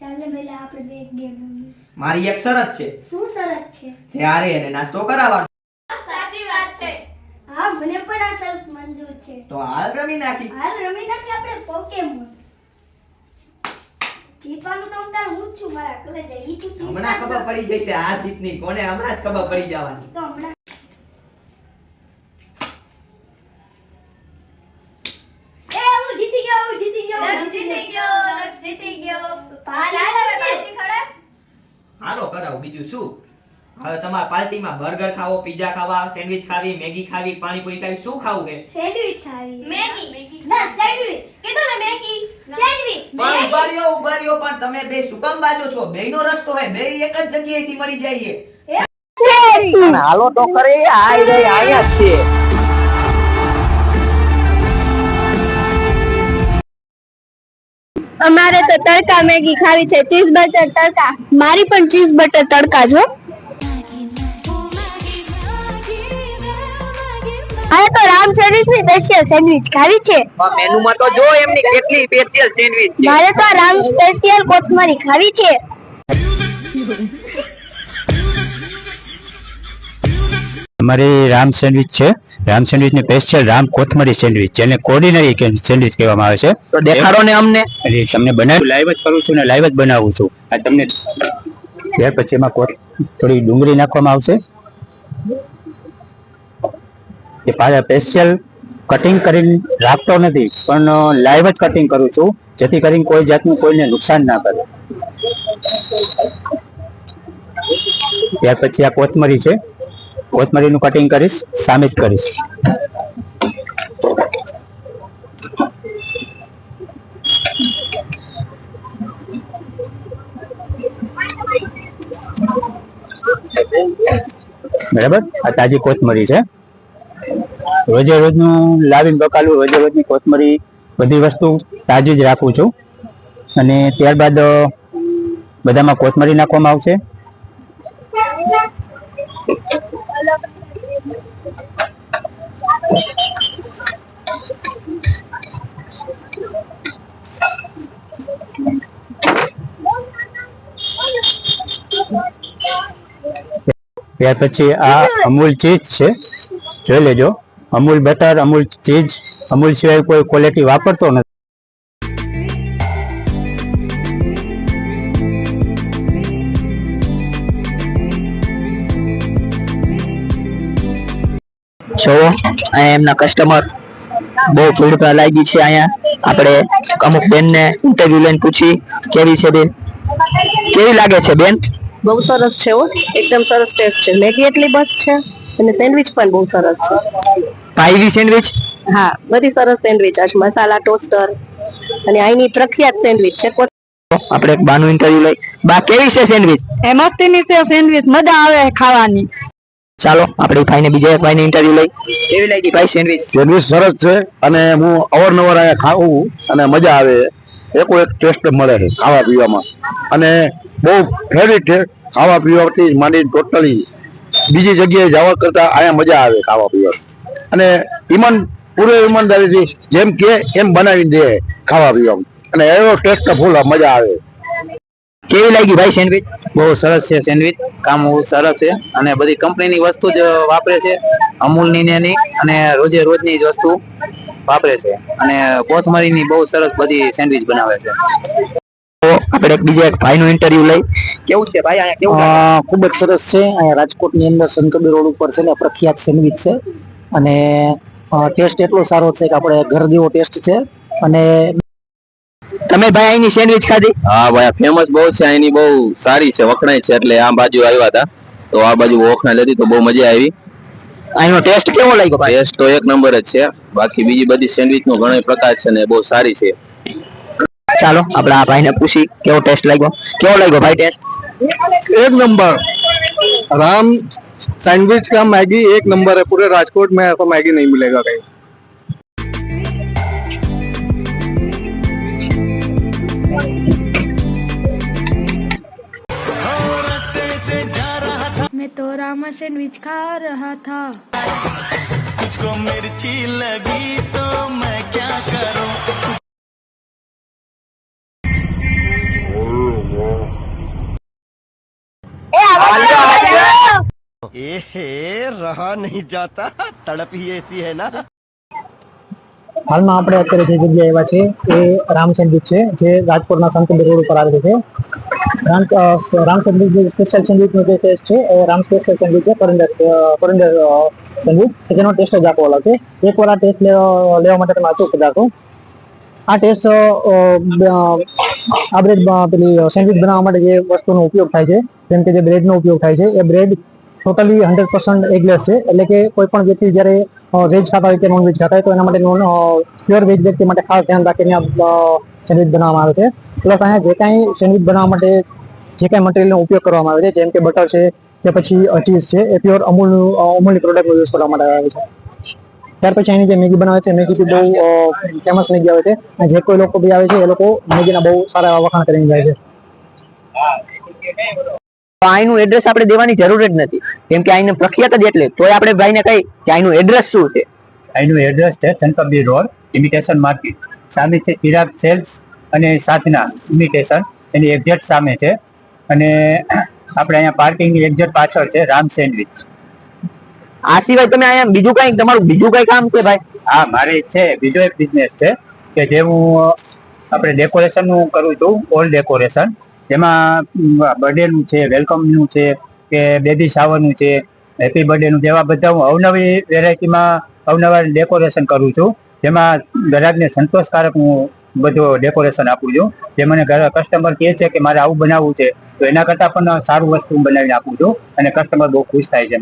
ચાલે પહેલા આપણે બે ગેમ રમીએ. મારી એક શરત છે. શું શરત છે? જ્યારે એને નાસ્તો કરાવવાનો. સાચી વાત છે. હા મને પણ આ શરત મંજૂર છે. તો હાલ રમી નાખી. હાલ રમી નાખી આપણે પોકેમોન. જીતવાનું તો તાર હું જ છું મારા કલેજે. ઈ તું જીત. હમણાં ખબર પડી જશે આ જીતની કોને, હમણાં જ ખબર પડી જવાની. તો હમણાં હું જીતી ગયો. લક્ષ જીતી ગયો. હાલ હવે પાર્ટી ખડે. હાલો કરાવ બીજું શું. હવે તમારા પાર્ટીમાં બર્ગર ખાવો, પિઝા ખાવા, સેન્ડવિચ ખાવી, મેગી ખાવી, પાણીપુરી ખાવી, શું ખાવું છે? સેન્ડવિચ ખાવી. મેગી. ના સેન્ડવિચ. કીધું ને મેગી. સેન્ડવિચ. પણ ઉભા રહ્યો પણ તમે બે શું કામ બાજો છો? બેયનો રસ્તો હે, બે એક જ જગ્યાએથી મળી જાય છે. હાલો તો કરે આયા જ છે. અમારે તો તડકા મેગી ખાવી છે, ચીઝ બટર તડકા. મારી પણ ચીઝ બટર તડકા જો. મારે તો રામ સેન્ડવિચ ની સ્પેશિયલ સેન્ડવિચ ખાવી છે. મેનુમાં તો જો એમની કેટલી સ્પેશિયલ સેન્ડવિચ છે. મારે તો રામ સ્પેશિયલ કોથમરી ખાવી છે. અમારી રામ સેન્ડવિચ છે. રામ સેન્ડવિચ ની સ્પેશિયલ રામ કોથમરી સેન્ડવિચ, જેને કોર્ડિનરી સેન્ડવિચ કહેવામાં આવે છે. તો દેખાડો ને અમને. એટલે તમને બનાવી લાઈવ જ કરું છું ને લાઈવ જ બનાવું છું. આ તમને ત્યાર પછી એમાં થોડી ડુંગળી નાખવામાં આવશે. એ પાછા સ્પેશિયલ કટિંગ કરીને રાખતો નથી, પણ લાઈવ જ કટિંગ કરું છું, જેથી કરીને કોઈ જાતનું કોઈને નુકસાન ના કરે. ત્યાર પછી આ કોથમરી છે, કોથમરીનું કટિંગ કરીશ, સામે જ કરીશ. બરાબર. આ તાજી કોથમરી છે. રોજે રોજનું લાવીને બકાલું, રોજે રોજની કોથમરી, બધી વસ્તુ તાજી જ રાખું છું. અને ત્યારબાદ બધામાં કોથમરી નાખવામાં આવશે. ત્યાર પછી આ અમૂલ ચીઝ છે, જોઈ લેજો. અમૂલ બટર, અમૂલ ચીઝ, અમૂલ સિવાય કોઈ ક્વોલિટી વાપરતો નથી. જો અહીંયા એમના કસ્ટમર બહુ ભીડ લાગી છે. અહીંયા આપણે અમુક બેન ને ઇન્ટરવ્યુ લઈને પૂછી કેવી છે બેન, કેવી લાગે છે બેન? બહુ સરસ છે હો, એકદમ સરસ ટેસ્ટ છે. મેગી એટલી મસ્ત છે અને સેન્ડવિચ પણ બહુ સરસ છે. પાઈવી સેન્ડવિચ? હા, બધી સરસ સેન્ડવિચ છે. મસાલા ટોસ્ટર અને અહીંની પ્રખ્યાત સેન્ડવિચ છે. આપણે એક બાનું ઇન્ટરવ્યુ લઈ. બા કેવી છે સેન્ડવિચ? એ મસ્તીની છે સેન્ડવિચ, મજા આવે ખાવાની. ચાલો આપણે ભાઈને બીજા એક ભાઈને ઇન્ટરવ્યુ લઈ. કેવી લાગી ભાઈ સેન્ડવિચ? સેન્ડવિચ સરસ છે અને હું અવારનવાર અહીંયા ખાઉં અને મજા આવે. એકો એક ટેસ્ટ મળે છે ખાવા પીવામાં અને બહુ ફેવરિટ છે. ખાવા પીવાથી માંડી ટોટલી બીજી જગ્યાએ જવા કરતા અહીંયા મજા આવે ખાવા પીવા. અને પૂરે ઈમાનદારીથી જેમ કે એમ બનાવી દે ખાવા પીવામાં અને એવો ટેસ્ટ ફૂલ મજા આવે. કેવી લાગી ભાઈ સેન્ડવિચ? બહુ સરસ છે સેન્ડવિચ, કામ બહુ સરસ છે અને બધી કંપનીની વસ્તુ જ વાપરે છે, અમૂલની ને એની, અને રોજે રોજની જ વસ્તુ વાપરે છે. અને કોથમરીની બહુ સરસ બધી સેન્ડવિચ બનાવે છે. આપણે એક બીજા એક ભાઈનું ઇન્ટરવ્યુ લઈ. કેવું છે ભાઈ અહીંયા કેવું લાગે? ખૂબ જ સરસ છે. અહીંયા રાજકોટની અંદર સંતકબીર રોડ ઉપર છે ને પ્રખ્યાત સેન્ડવિચ છે અને ટેસ્ટ એટલો સારો છે કે આપણે ઘર જેવો ટેસ્ટ છે. અને તમે ભાઈ અહીંની સેન્ડવિચ ખાધી? હા ભાઈ, ફેમસ બહુ છે, અહીંની બહુ સારી છે, વખણાય છે, એટલે આ બાજુ આવ્યા હતા તો આ બાજુ વખણાઈ લીધી તો બહુ મજા આવી. અહીંનો ટેસ્ટ કેવો લાગ્યો ભાઈ? ટેસ્ટ તો એક નંબર જ છે. બાકી બીજી બધી સેન્ડવિચ નો ઘણો પ્રકાર છે ને બહુ સારી છે. ચાલો આપણે આ ભાઈને પૂછી કેવો ટેસ્ટ લાગ્યો. કેવો લાગ્યો ભાઈ ટેસ્ટ? एक नंबर राम सैंडविच का मैगी एक नंबर है. पूरे राजकोट में ऐसा मैगी नहीं मिलेगा कहीं. मैं तो रामा सैंडविच खा रहा था. मुझको मिर्ची लगी तो मैं क्या करूं. ए रहा नहीं जाता तड़प ही ऐसी है ना। હાલમાં આપણે અત્યારે જે જગ્યાએ આવ્યા છે એ રામ સેન્ડવિચ છે, જે રાજકોટના સંતબેર રોડ ઉપર આવેલું છે. રામ સેન્ડવિચ સ્પેશિયલ સેન્ડવિચનો જે ટેસ્ટ છે એ રામ સ્પેશિયલ સેન્ડવિચ છે, પરિંદર સેન્ડવિચ, જેનો ટેસ્ટ જ આખો અલગ છે. એકવાર આ ટેસ્ટ લેવા માટે તમે અચૂક પધારશો. આ ટેસ્ટ આ બ્રેડ પેલી સેન્ડવિચ બનાવવા માટે જે વસ્તુનો ઉપયોગ થાય છે, જેમ કે જે બ્રેડનો ઉપયોગ થાય છે, એ બ્રેડ ટોટલી 100% એગલેસ છે. એટલે કે કોઈ પણ વ્યક્તિ જ્યારે વેજ ખાતા હોય કે નોન વેજ ખાતા હોય તો એના માટે પ્યોર વેજ વ્યક્તિ માટે ખાસ ધ્યાન રાખીને સેન્ડવિચ બનાવવામાં આવે છે. પ્લસ અહીંયા જે કાંઈ સેન્ડવિચ બનાવવા માટે જે કાંઈ મટીરિયલનો ઉપયોગ કરવામાં આવે છે, જેમ કે બટર છે કે પછી ચીઝ છે, એ પ્યોર અમૂલની પ્રોડક્ટનો યુઝ કરવા માટે આવે છે. ત્યાર પછી અહીંની જે મેગી બનાવે છે, મેગી બી બહુ ફેમસ મેગી આવે છે, અને જે કોઈ લોકો બી આવે છે એ લોકો મેગીના બહુ સારા એવા વખાણ કરીને જાય છે. અહીંનું એડ્રેસ આપણે દેવાની જરૂર જ નથી, કેમ કે અહીંનું પ્રખ્યાત જ એટલે. તોય આપણે ભાઈને કહી કે અહીંનું એડ્રેસ શું છે. અહીંનું એડ્રેસ છે સંતબેર રોડ, ઇમિટેશન માર્કેટ. સામે છે ચિરાગ સેલ્સ અને સાધના ઇમિટેશન, એની એક્ઝેક્ટ સામે છે. અને આપણે અહીંયા પાર્કિંગની એક્ઝેક્ટ પાછળ છે રામ સેન્ડવિચ. આ સિવાય તમે અહીંયા બીજું કઈ તમારું બીજું કઈ કામ છે ભાઈ? હા, મારે છે બીજો એક બિઝનેસ છે કે જે હું આપણે ડેકોરેશનનું કરું છું, ઓલ ડેકોરેશન. જેમાં બર્થડેનું છે, વેલકમનું છે કે બેબી શાવરનું છે, હેપી બર્થડેનું, જેવા બધા હું અવનવી વેરાયટીમાં અવનવા ડેકોરેશન કરું છું. જેમાં ગ્રાહકને સંતોષકારક હું બધું ડેકોરેશન આપું છું. જે મને કસ્ટમર કહે છે કે મારે આવું બનાવવું છે, તો એના કરતાં પણ સારું વસ્તુ હું બનાવીને આપું છું અને કસ્ટમર બહુ ખુશ થાય છે.